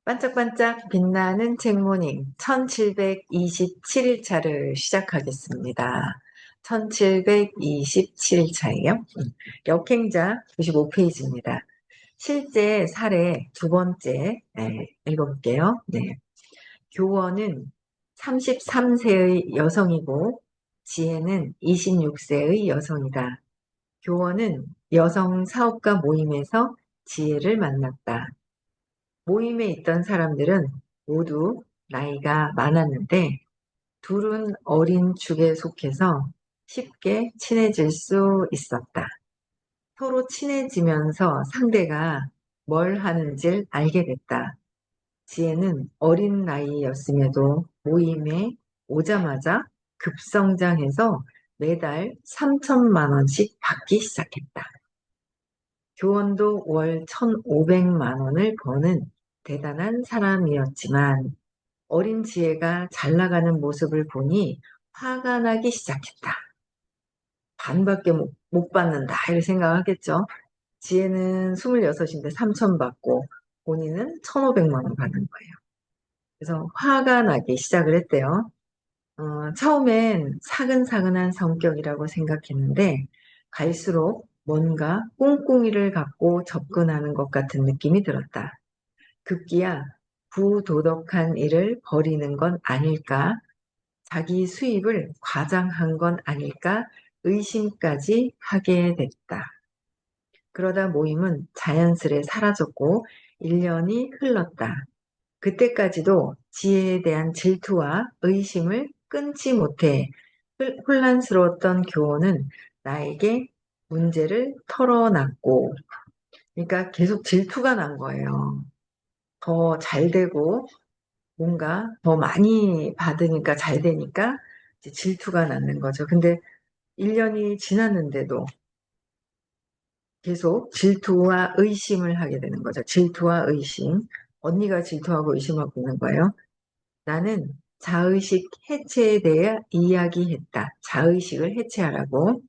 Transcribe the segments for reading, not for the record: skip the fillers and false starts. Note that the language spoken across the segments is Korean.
반짝반짝 빛나는 책모닝 1727일차를 시작하겠습니다. 1727일차예요. 역행자 95페이지입니다. 실제 사례 두 번째 읽어볼게요. 네. 교원은 33세의 여성이고 지혜는 26세의 여성이다. 교원은 여성 사업가 모임에서 지혜를 만났다. 모임에 있던 사람들은 모두 나이가 많았는데 둘은 어린 축에 속해서 쉽게 친해질 수 있었다. 서로 친해지면서 상대가 뭘 하는지를 알게 됐다. 지혜는 어린 나이였음에도 모임에 오자마자 급성장해서 매달 3천만 원씩 받기 시작했다. 교원도 월 1,500만 원을 버는 대단한 사람이었지만 어린 지혜가 잘 나가는 모습을 보니 화가 나기 시작했다. 반밖에 못 받는다 이렇게 생각하겠죠. 지혜는 26인데 3천 받고 본인은 1,500만 원 받는 거예요. 그래서 화가 나기 시작을 했대요. 처음엔 사근사근한 성격이라고 생각했는데 갈수록 뭔가 꿍꿍이를 갖고 접근하는 것 같은 느낌이 들었다. 급기야 부도덕한 일을 벌이는 건 아닐까? 자기 수입을 과장한 건 아닐까? 의심까지 하게 됐다. 그러다 모임은 자연스레 사라졌고 1년이 흘렀다. 그때까지도 지혜에 대한 질투와 의심을 끊지 못해 혼란스러웠던 교원은 나에게 문제를 털어놨고, 그러니까 계속 질투가 난 거예요. 더 잘 되고, 뭔가 더 많이 받으니까 잘 되니까 이제 질투가 나는 거죠. 근데 1년이 지났는데도 계속 질투와 의심을 하게 되는 거죠. 질투와 의심. 언니가 질투하고 의심하고 있는 거예요. 나는 자의식 해체에 대해 이야기했다. 자의식을 해체하라고.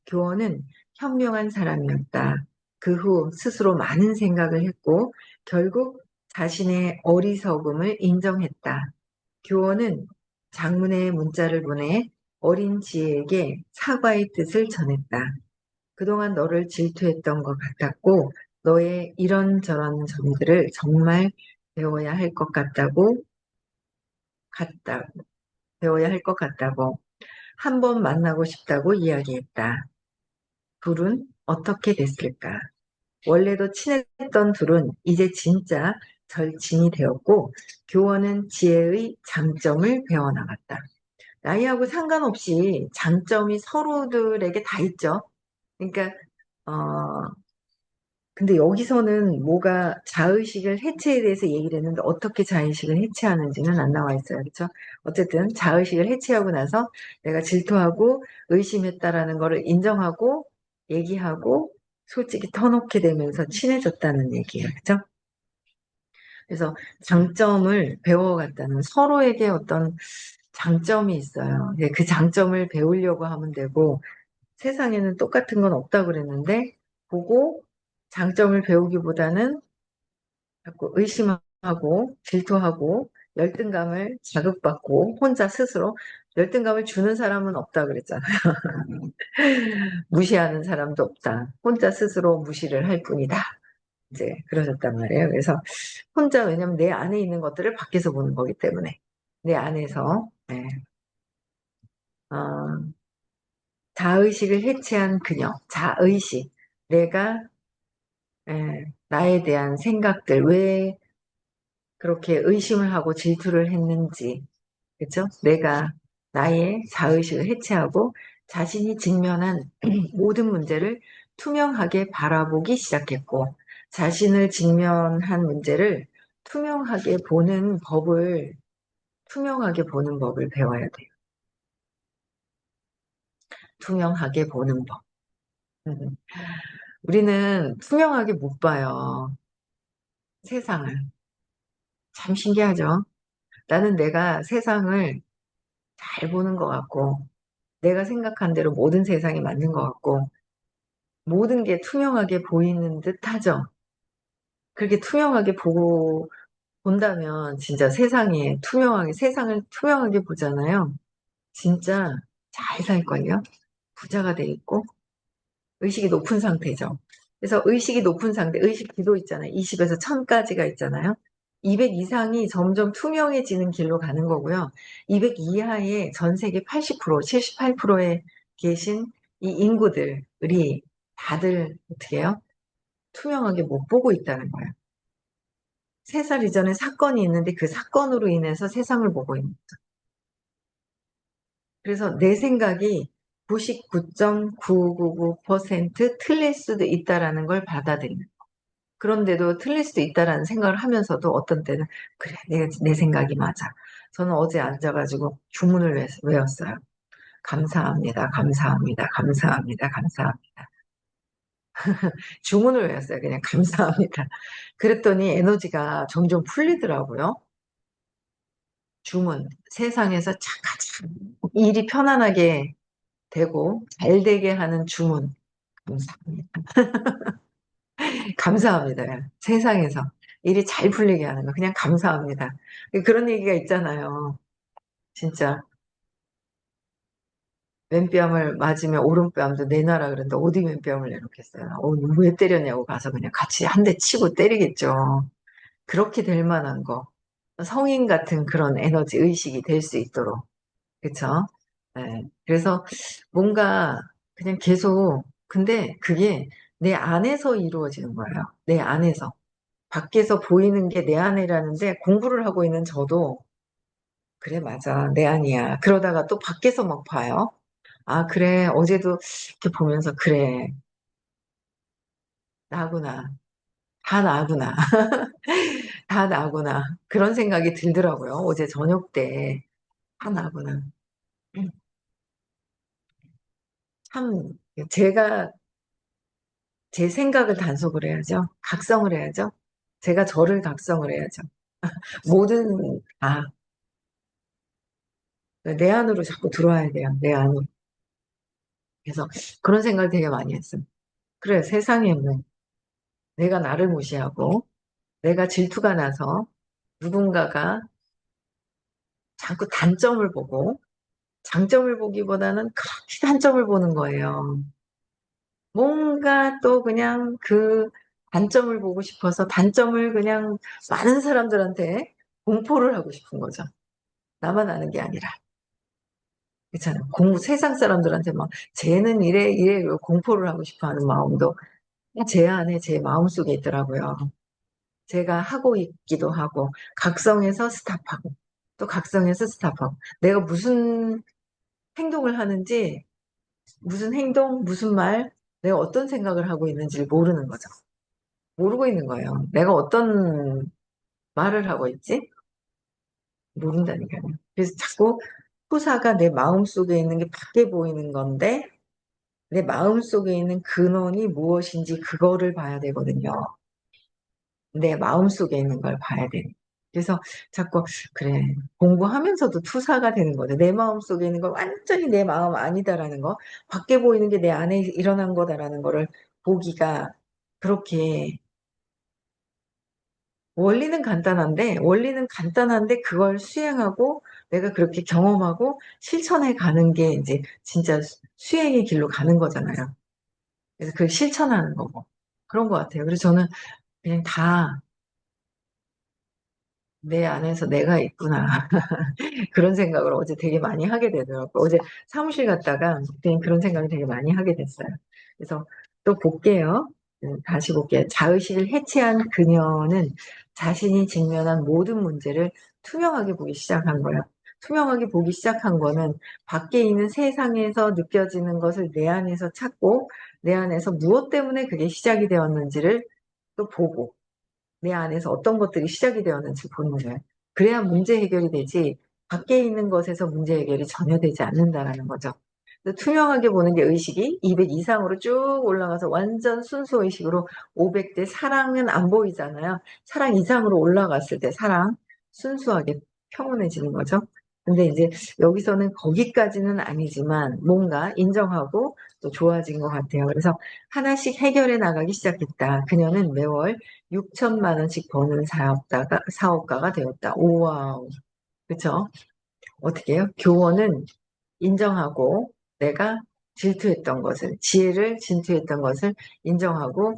교원은 현명한 사람이었다. 그 후 스스로 많은 생각을 했고 결국 자신의 어리석음을 인정했다. 교원은 장문의 문자를 보내 어린 지혜에게 사과의 뜻을 전했다. 그동안 너를 질투했던 것 같았고 너의 이런저런 점들을 정말 배워야 할 것 같다고 배워야 할 것 같다고 한 번 만나고 싶다고 이야기했다. 둘은 어떻게 됐을까? 원래도 친했던 둘은 이제 진짜 절친이 되었고 교원은 지혜의 장점을 배워나갔다. 나이하고 상관없이 장점이 서로들에게 다 있죠. 그러니까 근데 여기서는 뭐가 자의식을 해체에 대해서 얘기를 했는데 어떻게 자의식을 해체하는지는 안 나와 있어요. 그렇죠? 어쨌든 자의식을 해체하고 나서 내가 질투하고 의심했다라는 거를 인정하고 얘기하고 솔직히 터놓게 되면서 친해졌다는 얘기예요. 그렇죠? 그래서 장점을 배워갔다는 서로에게 어떤 장점이 있어요. 그 장점을 배우려고 하면 되고 세상에는 똑같은 건 없다고 그랬는데 보고 장점을 배우기보다는 자꾸 의심하고 질투하고 열등감을 자극받고 혼자 스스로 열등감을 주는 사람은 없다 그랬잖아요. 무시하는 사람도 없다. 혼자 스스로 무시를 할 뿐이다. 이제 그러셨단 말이에요. 그래서 혼자 왜냐면 내 안에 있는 것들을 밖에서 보는 거기 때문에 내 안에서 어, 자의식을 해체한 그녀, 자의식, 내가 나에 대한 생각들, 왜 그렇게 의심을 하고 질투를 했는지, 그죠? 내가 나의 자의식을 해체하고 자신이 직면한 모든 문제를 투명하게 바라보기 시작했고, 자신을 직면한 문제를 투명하게 보는 법을 배워야 돼요. 투명하게 보는 법. 음. 우리는 투명하게 못 봐요. 세상을. 참 신기하죠? 나는 내가 세상을 잘 보는 것 같고, 내가 생각한 대로 모든 세상이 맞는 것 같고, 모든 게 투명하게 보이는 듯 하죠. 그렇게 투명하게 본다면 진짜 세상에 투명하게, 세상을 투명하게 보잖아요. 진짜 잘 살걸요? 부자가 돼 있고, 의식이 높은 상태죠. 그래서 의식이 높은 상태, 의식 기도 있잖아요. 20에서 1000까지가 있잖아요. 200 이상이 점점 투명해지는 길로 가는 거고요. 200 이하의 전 세계 80%, 78%에 계신 이 인구들이 다들 어떻게 해요? 투명하게 못 보고 있다는 거예요. 3살 이전에 사건이 있는데 그 사건으로 인해서 세상을 보고 있는 거죠. 그래서 내 생각이 99.999% 틀릴 수도 있다라는 걸 받아들이는. 그런데도 틀릴 수도 있다라는 생각을 하면서도 어떤 때는 그래, 내 생각이 맞아. 저는 어제 앉아가지고 주문을 외웠어요. 감사합니다, 감사합니다, 감사합니다, 감사합니다. 주문을 외웠어요. 그냥 감사합니다. 그랬더니 에너지가 점점 풀리더라고요. 주문, 세상에서 가장 일이 편안하게 되고 잘 되게 하는 주문. 감사합니다. 감사합니다. 세상에서 일이 잘 풀리게 하는 거. 그냥 감사합니다. 그런 얘기가 있잖아요. 진짜 왼뺨을 맞으면 오른뺨도 내놔라 그러는데 어디 왼뺨을 내놓겠어요. 왜 때렸냐고 가서 그냥 같이 한 대 치고 때리겠죠. 그렇게 될 만한 거. 성인 같은 그런 에너지 의식이 될 수 있도록. 그쵸? 네. 그래서 뭔가 그냥 계속, 근데 그게 내 안에서 이루어지는 거예요. 내 안에서. 밖에서 보이는 게 내 안이라는데 공부를 하고 있는 저도 그래, 맞아. 내 안이야. 그러다가 또 밖에서 막 봐요. 아, 그래. 어제도 이렇게 보면서 그래. 나구나. 다 나구나. 다 나구나. 그런 생각이 들더라고요. 어제 저녁 때. 다 나구나. 참, 제가 제 생각을 단속을 해야죠. 각성을 해야죠. 제가 저를 각성을 해야죠. 모든, 내 안으로 자꾸 들어와야 돼요. 내 안으로. 그래서 그런 생각을 되게 많이 했어요. 그래, 세상에는 내가 나를 무시하고, 내가 질투가 나서 누군가가 자꾸 단점을 보고, 장점을 보기보다는 그렇게 단점을 보는 거예요. 뭔가 또 그냥 그 단점을 보고 싶어서 단점을 그냥 많은 사람들한테 공포를 하고 싶은 거죠. 나만 아는 게 아니라. 그렇잖아요. 세상 사람들한테 막, 쟤는 이래, 이래, 공포를 하고 싶어 하는 마음도 제 안에, 제 마음 속에 있더라고요. 제가 하고 있기도 하고, 각성해서 스탑하고, 또 각성해서 스탑하고, 내가 무슨 행동을 하는지, 무슨 행동, 무슨 말, 내가 어떤 생각을 하고 있는지를 모르는 거죠. 모르고 있는 거예요. 내가 어떤 말을 하고 있지? 모른다니까요. 그래서 자꾸 후사가 내 마음 속에 있는 게 밖에 보이는 건데, 내 마음속에 있는 근원이 무엇인지 그거를 봐야 되거든요. 내 마음속에 있는 걸 봐야 돼. 그래서 자꾸 그래 공부하면서도 투사가 되는 거죠. 내 마음속에 있는 건 완전히 내 마음 아니다라는 거, 밖에 보이는 게 내 안에 일어난 거다라는 거를 보기가 그렇게 원리는 간단한데 그걸 수행하고 내가 그렇게 경험하고 실천해 가는 게 이제 진짜 수행의 길로 가는 거잖아요. 그래서 그걸 실천하는 거고. 그런 것 같아요. 그래서 저는 그냥 다 내 안에서 내가 있구나. 그런 생각을 어제 되게 많이 하게 되더라고요. 어제 사무실 갔다가 그냥 그런 생각을 되게 많이 하게 됐어요. 그래서 또 볼게요. 다시 볼게요. 자의식을 해체한 그녀는 자신이 직면한 모든 문제를 투명하게 보기 시작한 거예요. 투명하게 보기 시작한 거는 밖에 있는 세상에서 느껴지는 것을 내 안에서 찾고 내 안에서 무엇 때문에 그게 시작이 되었는지를 또 보고 내 안에서 어떤 것들이 시작이 되었는지 보는 거예요. 그래야 문제 해결이 되지 밖에 있는 것에서 문제 해결이 전혀 되지 않는다라는 거죠. 투명하게 보는 게 의식이 200 이상으로 쭉 올라가서 완전 순수 의식으로 500대 사랑은 안 보이잖아요. 사랑 이상으로 올라갔을 때 사랑 순수하게 평온해지는 거죠. 근데 이제 여기서는 거기까지는 아니지만 뭔가 인정하고 또 좋아진 것 같아요. 그래서 하나씩 해결해 나가기 시작했다. 그녀는 매월 6천만 원씩 버는 사업가가 되었다. 우와우. 그쵸? 어떻게 해요? 교원은 인정하고 내가 질투했던 것을, 지혜를 질투했던 것을 인정하고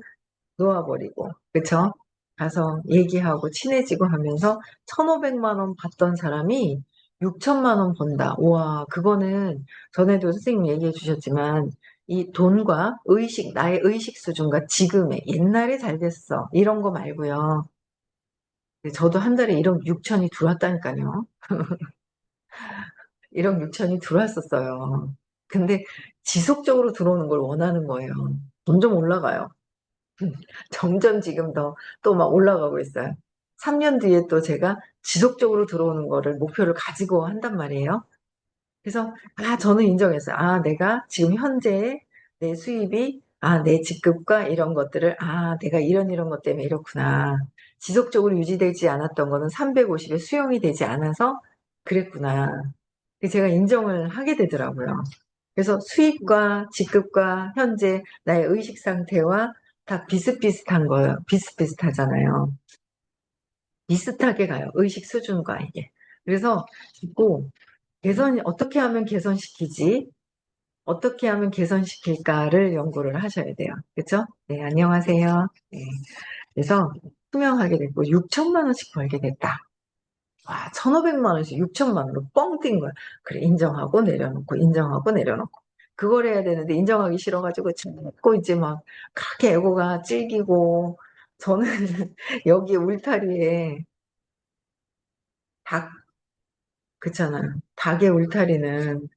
놓아버리고, 그쵸? 가서 얘기하고 친해지고 하면서 1,500만 원 받던 사람이 6천만 원 번다. 와, 그거는 전에도 선생님 얘기해 주셨지만 이 돈과 의식, 나의 의식 수준과 지금의 옛날에 잘 됐어. 이런 거 말고요. 저도 한 달에 1억 6천이 들어왔다니까요. 1억 6천이 들어왔었어요. 근데 지속적으로 들어오는 걸 원하는 거예요. 점점 올라가요. 점점 지금 또 막 올라가고 있어요. 3년 뒤에 또 제가 지속적으로 들어오는 거를 목표를 가지고 한단 말이에요. 그래서, 저는 인정했어요. 내가 지금 현재 내 수입이, 내 직급과 이런 것들을, 내가 이런 것 때문에 이렇구나. 지속적으로 유지되지 않았던 거는 350에 수용이 되지 않아서 그랬구나. 제가 인정을 하게 되더라고요. 그래서 수입과 직급과 현재 나의 의식 상태와 다 비슷비슷한 거예요. 비슷비슷하잖아요. 비슷하게 가요. 의식 수준과 이게. 그래서 자꾸 어떻게 하면 개선시키지? 어떻게 하면 개선시킬까를 연구를 하셔야 돼요. 그렇죠? 네, 안녕하세요. 네. 그래서 투명하게 됐고 6천만 원씩 벌게 됐다. 1,500만 원씩 6천만 원으로 뻥 뛴 거야. 그래, 인정하고 내려놓고, 인정하고 내려놓고. 그걸 해야 되는데, 인정하기 싫어가지고, 자꾸 이제 막, 크게 에고가 찔기고, 저는 여기 울타리에 닭, 그렇잖아요. 닭의 울타리는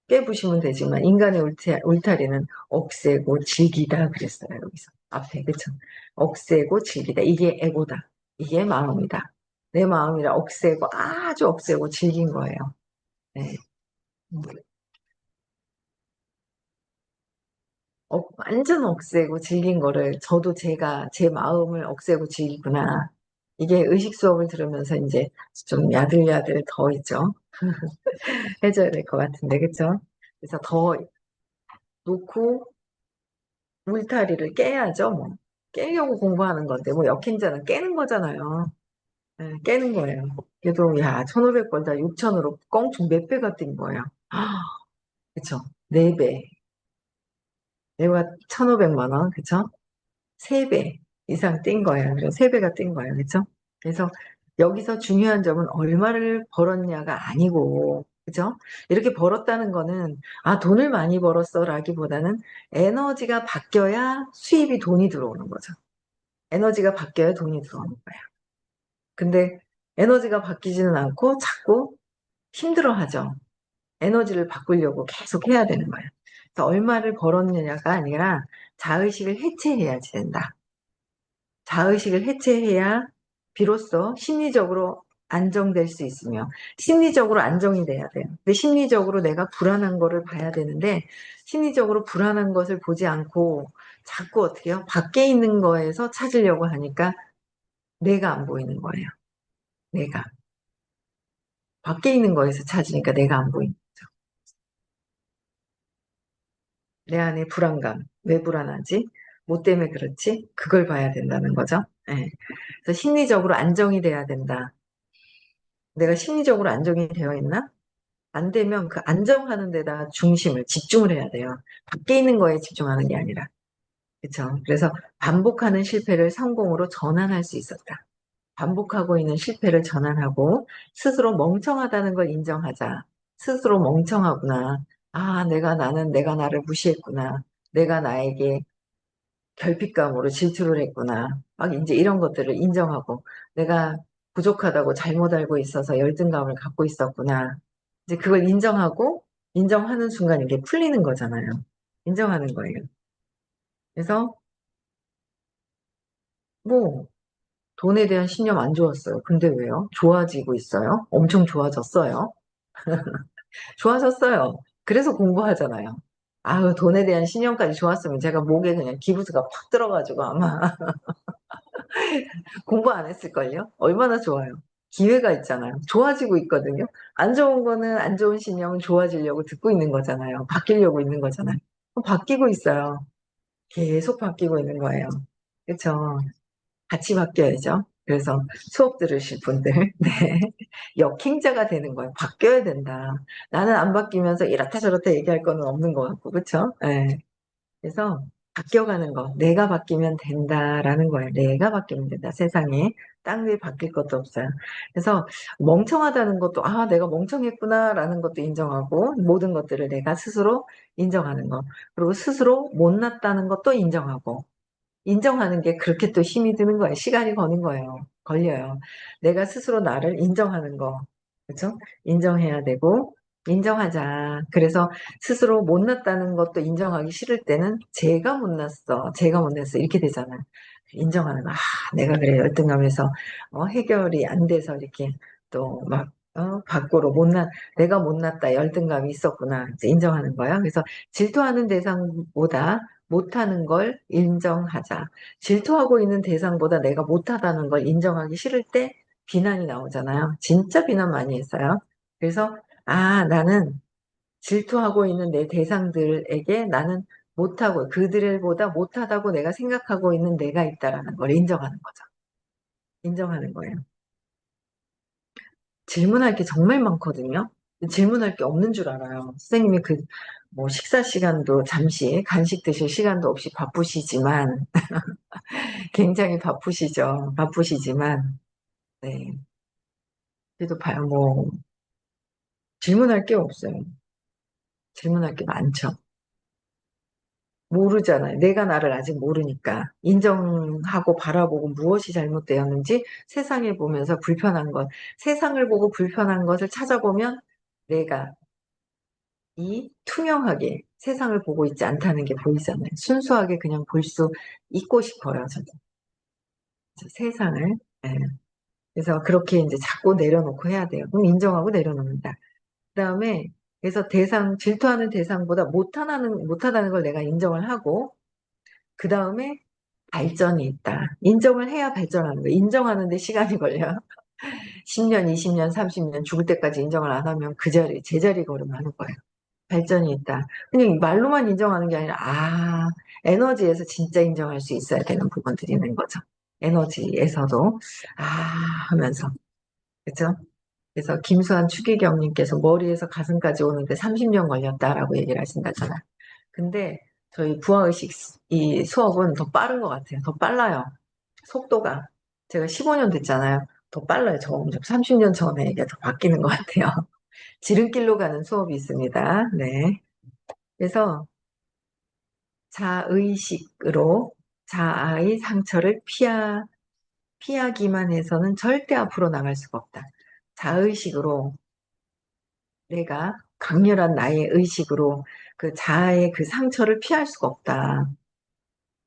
깨부시면 되지만, 인간의 울타리는 억세고 질기다 그랬어요, 여기서. 앞에, 그쵸? 억세고 질기다. 이게 에고다. 이게 마음이다. 내 마음이라 억세고, 아주 억세고 질긴 거예요. 네. 완전 억세고 질긴 거를 저도 제가 제 마음을 억세고 질구나. 이게 의식 수업을 들으면서 이제 좀 야들야들 더 있죠. 해줘야 될 것 같은데, 그쵸? 그래서 더 놓고 울타리를 깨야죠, 뭐. 깨려고 공부하는 건데, 뭐 역행자는 깨는 거잖아요. 네, 깨는 거예요. 그래도, 1,500 벌다 6천으로 껑충 몇 배가 뛴 거예요. 그쵸? 4배. 내가 1,500만 원, 그쵸? 3배 이상 뛴 거예요. 그래서 3배가 뛴 거예요. 그렇죠? 그래서 여기서 중요한 점은 얼마를 벌었냐가 아니고, 그죠? 이렇게 벌었다는 거는, 돈을 많이 벌었어 라기보다는 에너지가 바뀌어야 수입이 돈이 들어오는 거죠. 에너지가 바뀌어야 돈이 들어오는 거예요. 근데 에너지가 바뀌지는 않고 자꾸 힘들어 하죠. 에너지를 바꾸려고 계속 해야 되는 거예요. 그래서 얼마를 벌었느냐가 아니라 자의식을 해체해야지 된다. 자의식을 해체해야 비로소 심리적으로 안정될 수 있으며 심리적으로 안정이 돼야 돼요. 근데 심리적으로 내가 불안한 거를 봐야 되는데 심리적으로 불안한 것을 보지 않고 자꾸 어떻게 해요? 밖에 있는 거에서 찾으려고 하니까 내가 안 보이는 거예요. 내가. 밖에 있는 거에서 찾으니까 내가 안 보이는 거죠. 내 안에 불안감. 왜 불안하지? 뭐 때문에 그렇지? 그걸 봐야 된다는 거죠. 예. 그래서 심리적으로 안정이 돼야 된다. 내가 심리적으로 안정이 되어 있나? 안 되면 그 안정하는 데다 집중을 해야 돼요. 밖에 있는 거에 집중하는 게 아니라. 그쵸? 그래서 반복하는 실패를 성공으로 전환할 수 있었다. 반복하고 있는 실패를 전환하고 스스로 멍청하다는 걸 인정하자. 스스로 멍청하구나. 내가 나를 무시했구나. 내가 나에게 결핍감으로 질투를 했구나. 막 이제 이런 것들을 인정하고 내가 부족하다고 잘못 알고 있어서 열등감을 갖고 있었구나. 이제 그걸 인정하고 인정하는 순간 이게 풀리는 거잖아요. 인정하는 거예요. 그래서 뭐 돈에 대한 신념 안 좋았어요. 근데 왜요? 좋아지고 있어요. 엄청 좋아졌어요. 좋아졌어요. 그래서 공부하잖아요. 돈에 대한 신념까지 좋았으면 제가 목에 그냥 기부스가 팍 들어가지고 아마 공부 안 했을걸요? 얼마나 좋아요. 기회가 있잖아요. 좋아지고 있거든요. 안 좋은 거는 안 좋은 신념은 좋아지려고 듣고 있는 거잖아요. 바뀌려고 있는 거잖아요. 바뀌고 있어요. 계속 바뀌고 있는 거예요. 그렇죠? 같이 바뀌어야죠. 그래서 수업 들으실 분들, 네. 역행자가 되는 거예요. 바뀌어야 된다. 나는 안 바뀌면서 이렇다 저렇다 얘기할 거는 없는 것 같고, 그렇죠? 네. 그래서 바뀌어가는 거, 내가 바뀌면 된다라는 거예요. 내가 바뀌면 된다. 세상에 딴 게 바뀔 것도 없어요. 그래서 멍청하다는 것도 아, 내가 멍청했구나라는 것도 인정하고 모든 것들을 내가 스스로 인정하는 거. 그리고 스스로 못났다는 것도 인정하고 인정하는 게 그렇게 또 힘이 드는 거예요. 시간이 거는 거예요. 걸려요. 내가 스스로 나를 인정하는 거. 그렇죠? 인정해야 되고 인정하자. 그래서 스스로 못났다는 것도 인정하기 싫을 때는 제가 못났어. 제가 못났어. 이렇게 되잖아요. 인정하는 거. 아, 내가 그래 열등감에서 해결이 안 돼서 이렇게 또 막 밖으로 내가 못났다 열등감이 있었구나. 이제 인정하는 거야. 그래서 질투하는 대상보다 못하는 걸 인정하자. 질투하고 있는 대상보다 내가 못하다는 걸 인정하기 싫을 때 비난이 나오잖아요. 진짜 비난 많이 했어요. 그래서, 아, 나는 질투하고 있는 내 대상들에게 나는 못하고, 그들보다 못하다고 내가 생각하고 있는 내가 있다라는 걸 인정하는 거죠. 인정하는 거예요. 질문할 게 정말 많거든요. 질문할 게 없는 줄 알아요. 선생님이 뭐 식사 시간도 잠시 간식 드실 시간도 없이 바쁘시지만, 굉장히 바쁘시죠. 바쁘시지만, 네. 그래도 뭐, 질문할 게 없어요. 질문할 게 많죠. 모르잖아요. 내가 나를 아직 모르니까. 인정하고 바라보고 무엇이 잘못되었는지 세상을 보면서 불편한 것, 세상을 보고 불편한 것을 찾아보면 내가 이 투명하게 세상을 보고 있지 않다는 게 보이잖아요. 순수하게 그냥 볼 수 있고 싶어요, 저도. 세상을. 네. 그래서 그렇게 이제 자꾸 내려놓고 해야 돼요. 그럼 인정하고 내려놓는다. 그다음에 그래서 질투하는 대상보다 못하다는 걸 내가 인정을 하고 그다음에 발전이 있다. 인정을 해야 발전하는 거예요. 인정하는데 시간이 걸려요. 10년, 20년, 30년 죽을 때까지 인정을 안 하면 그 자리, 제자리 걸음하는 거예요. 발전이 있다. 그냥 말로만 인정하는 게 아니라 에너지에서 진짜 인정할 수 있어야 되는 부분들이 있는 거죠. 에너지에서도 아 하면서 그렇죠? 그래서 김수환 추기경님께서 머리에서 가슴까지 오는데 30년 걸렸다라고 얘기를 하신다잖아요. 근데 저희 부화의식 이 수업은 더 빠른 것 같아요. 더 빨라요. 속도가. 제가 15년 됐잖아요. 더 빨라요. 저 30년 전에 이게 더 바뀌는 것 같아요. 지름길로 가는 수업이 있습니다. 네. 그래서 자의식으로 자아의 상처를 피하기만 해서는 절대 앞으로 나갈 수가 없다. 자의식으로 내가 강렬한 나의 의식으로 그 자아의 그 상처를 피할 수가 없다.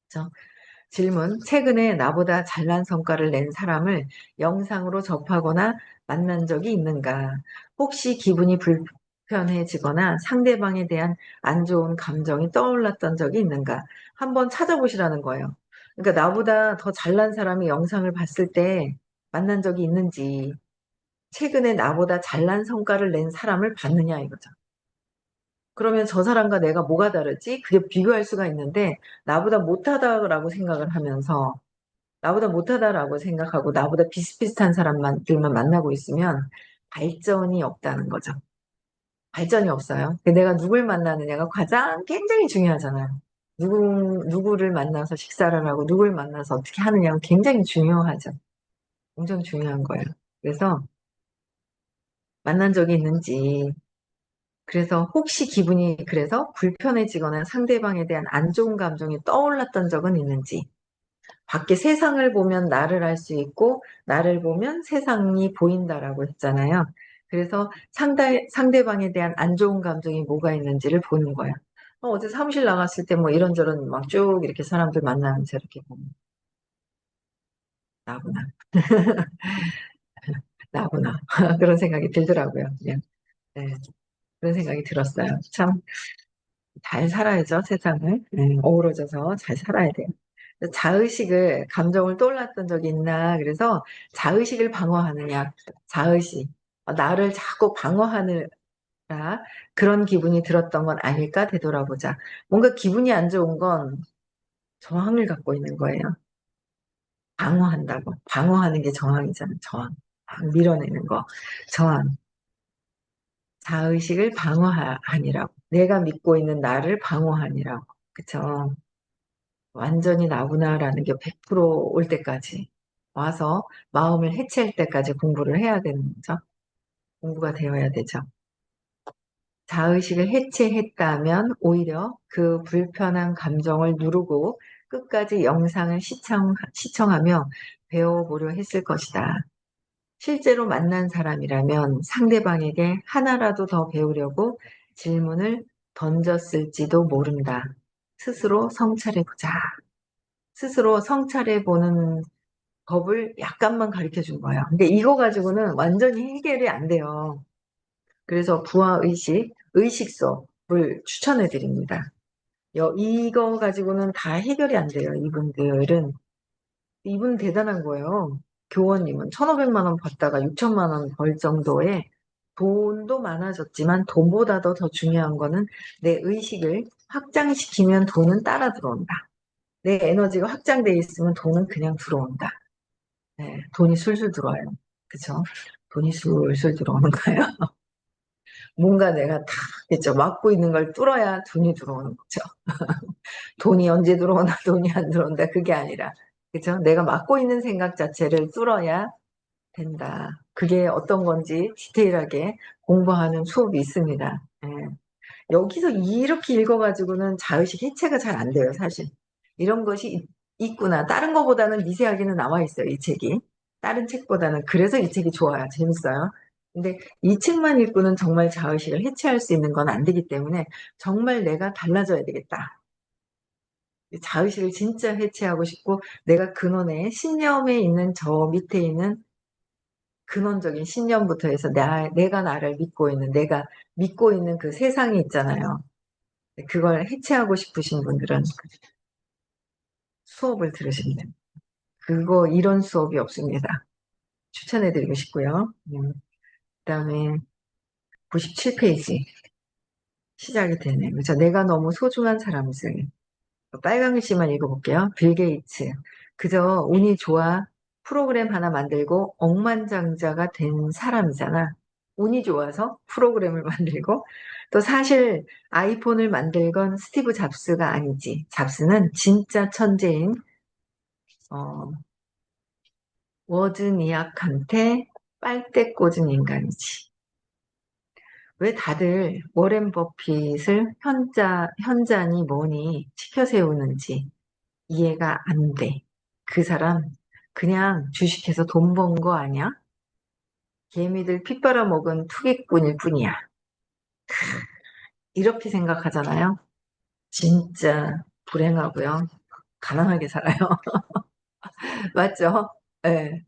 그죠? 질문. 최근에 나보다 잘난 성과를 낸 사람을 영상으로 접하거나 만난 적이 있는가? 혹시 기분이 불편해지거나 상대방에 대한 안 좋은 감정이 떠올랐던 적이 있는가? 한번 찾아보시라는 거예요. 그러니까 나보다 더 잘난 사람이 영상을 봤을 때 만난 적이 있는지, 최근에 나보다 잘난 성과를 낸 사람을 봤느냐 이거죠. 그러면 저 사람과 내가 뭐가 다르지? 그게 비교할 수가 있는데 나보다 못하다라고 생각을 하면서 나보다 못하다라고 생각하고 나보다 비슷비슷한 사람들만 만나고 있으면 발전이 없다는 거죠. 발전이 없어요. 내가 누굴 만나느냐가 가장 굉장히 중요하잖아요. 누구를 만나서 식사를 하고 누굴 만나서 어떻게 하느냐가 굉장히 중요하죠. 엄청 중요한 거예요. 그래서 만난 적이 있는지 그래서 혹시 기분이 그래서 불편해지거나 상대방에 대한 안 좋은 감정이 떠올랐던 적은 있는지, 밖에 세상을 보면 나를 알 수 있고, 나를 보면 세상이 보인다라고 했잖아요. 그래서 상대방에 대한 안 좋은 감정이 뭐가 있는지를 보는 거야. 어제 사무실 나갔을 때 뭐 이런저런 막 쭉 이렇게 사람들 만나면서 이렇게 보면, 나구나, 나구나. 그런 생각이 들더라고요. 그냥. 네, 그런 생각이 들었어요. 참, 잘 살아야죠, 세상을. 어우러져서 잘 살아야 돼요. 자의식을, 감정을 떠올랐던 적이 있나? 그래서 자의식을 방어하느냐, 자의식. 나를 자꾸 방어하느라 그런 기분이 들었던 건 아닐까 되돌아보자. 뭔가 기분이 안 좋은 건 저항을 갖고 있는 거예요. 방어한다고. 방어하는 게 저항이잖아, 저항. 막 밀어내는 거. 저항. 자의식을 방어하니라고. 내가 믿고 있는 나를 방어하니라고. 그쵸? 완전히 나구나라는 게 100%올 때까지 와서 마음을 해체할 때까지 공부를 해야 되는 거죠. 공부가 되어야 되죠. 자의식을 해체했다면 오히려 그 불편한 감정을 누르고 끝까지 영상을 시청하며 배워보려 했을 것이다. 실제로 만난 사람이라면 상대방에게 하나라도 더 배우려고 질문을 던졌을지도 모른다. 스스로 성찰해보자. 스스로 성찰해보는 법을 약간만 가르쳐 준 거예요. 근데 이거 가지고는 완전히 해결이 안 돼요. 그래서 부하의식, 의식서를 추천해 드립니다. 이거 가지고는 다 해결이 안 돼요. 이분 대단한 거예요. 교원님은 1,500만 원 받다가 6천만 원 벌 정도의 돈도 많아졌지만 돈보다 더 중요한 거는 내 의식을 확장시키면 돈은 따라 들어온다. 내 에너지가 확장돼 있으면 돈은 그냥 들어온다. 네, 돈이 술술 들어와요. 그쵸? 돈이 술술 들어오는 거예요. 뭔가 내가 다, 그죠? 막고 있는 걸 뚫어야 돈이 들어오는 거죠. 돈이 언제 들어오나 돈이 안 들어온다. 그게 아니라, 그죠? 내가 막고 있는 생각 자체를 뚫어야 된다. 그게 어떤 건지 디테일하게 공부하는 수업이 있습니다. 예. 여기서 이렇게 읽어가지고는 자의식 해체가 잘 안 돼요, 사실. 이런 것이 있구나. 다른 거보다는 미세하게는 나와 있어요, 이 책이. 다른 책보다는. 그래서 이 책이 좋아요. 재밌어요. 근데 이 책만 읽고는 정말 자의식을 해체할 수 있는 건 안 되기 때문에 정말 내가 달라져야 되겠다. 자의식을 진짜 해체하고 싶고 내가 근원에 신념에 있는 저 밑에 있는 근원적인 신념부터 해서 내가 나를 믿고 있는 내가 믿고 있는 그 세상이 있잖아요. 그걸 해체하고 싶으신 분들은 수업을 들으시면 됩니다. 이런 수업이 없습니다. 추천해드리고 싶고요. 그다음에 97페이지 시작이 되네요. 그래서 내가 너무 소중한 사람들. 빨간 글씨만 읽어볼게요. 빌 게이츠. 그저 운이 좋아 프로그램 하나 만들고 억만장자가 된 사람이잖아. 운이 좋아서 프로그램을 만들고 또 사실 아이폰을 만들 건 스티브 잡스가 아니지. 잡스는 진짜 천재인 어, 워즈니악한테 빨대 꽂은 인간이지. 왜 다들 워렌 버핏을 현자니 뭐니 치켜 세우는지 이해가 안 돼. 그 사람 그냥 주식해서 돈 번 거 아니야? 개미들 피 빨아먹은 투기꾼일 뿐이야. 이렇게 생각하잖아요. 진짜 불행하고요. 가난하게 살아요. 맞죠? 네.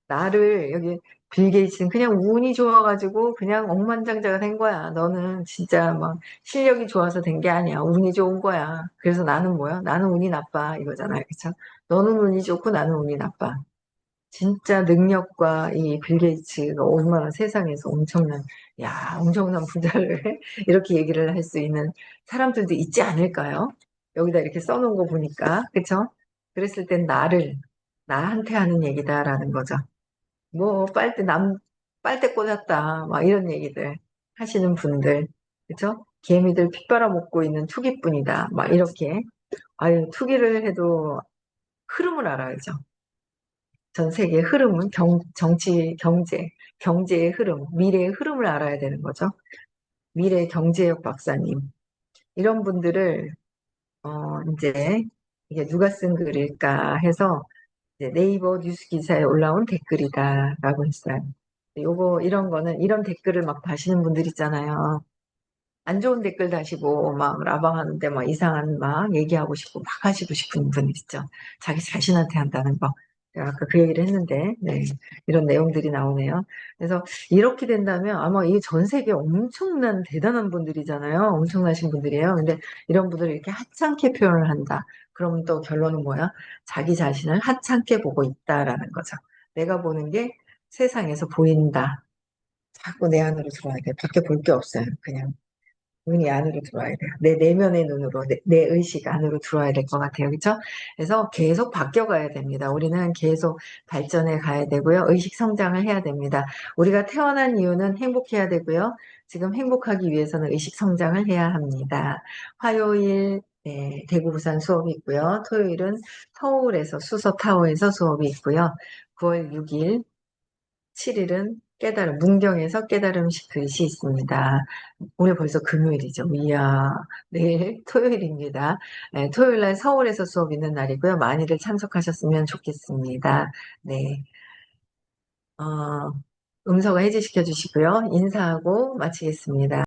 나를 여기 빌 게이츠는 그냥 운이 좋아가지고 그냥 억만장자가 된 거야. 너는 진짜 막 실력이 좋아서 된 게 아니야. 운이 좋은 거야. 그래서 나는 뭐야? 나는 운이 나빠 이거잖아요. 그쵸? 너는 운이 좋고 나는 운이 나빠. 진짜 능력과 이 빌 게이츠가 얼마나 세상에서 엄청난 부자를 이렇게 얘기를 할 수 있는 사람들도 있지 않을까요? 여기다 이렇게 써놓은 거 보니까, 그쵸? 그랬을 땐 나한테 하는 얘기다라는 거죠. 뭐, 빨대 꽂았다, 막 이런 얘기들 하시는 분들, 그쵸? 개미들 피 빨아먹고 있는 투기뿐이다, 막 이렇게. 아유, 투기를 해도 흐름을 알아야죠. 전 세계의 흐름은 정치, 경제의 흐름, 미래의 흐름을 알아야 되는 거죠. 미래 경제학 박사님. 이런 분들을, 이제, 이게 누가 쓴 글일까 해서 이제 네이버 뉴스 기사에 올라온 댓글이다라고 했어요. 이런 거는, 이런 댓글을 막 다시는 분들 있잖아요. 안 좋은 댓글 다시고, 막, 라방하는데, 막, 이상한, 막, 얘기하고 싶고, 막 하시고 싶은 분들 있죠. 자기 자신한테 한다는 거. 아까 그 얘기를 했는데, 네. 이런 내용들이 나오네요. 그래서 이렇게 된다면 아마 이 전 세계 엄청난 대단한 분들이잖아요. 엄청나신 분들이에요. 근데 이런 분들을 이렇게 하찮게 표현을 한다. 그럼 또 결론은 뭐야? 자기 자신을 하찮게 보고 있다라는 거죠. 내가 보는 게 세상에서 보인다. 자꾸 내 안으로 들어와야 돼. 밖에 볼 게 없어요. 그냥. 눈이 안으로 들어와야 돼요. 내 내면의 눈으로, 내 의식 안으로 들어와야 될 것 같아요. 그렇죠? 그래서 계속 바뀌어가야 됩니다. 우리는 계속 발전해 가야 되고요. 의식 성장을 해야 됩니다. 우리가 태어난 이유는 행복해야 되고요. 지금 행복하기 위해서는 의식 성장을 해야 합니다. 화요일 네, 대구 부산 수업이 있고요. 토요일은 서울에서 수서타워에서 수업이 있고요. 9월 6일 7일은 문경에서 깨달음식 글씨 있습니다. 오늘 벌써 금요일이죠. 이야, 내일 토요일입니다. 네, 토요일 날 서울에서 수업 있는 날이고요. 많이들 참석하셨으면 좋겠습니다. 네, 음성을 해제시켜 주시고요. 인사하고 마치겠습니다.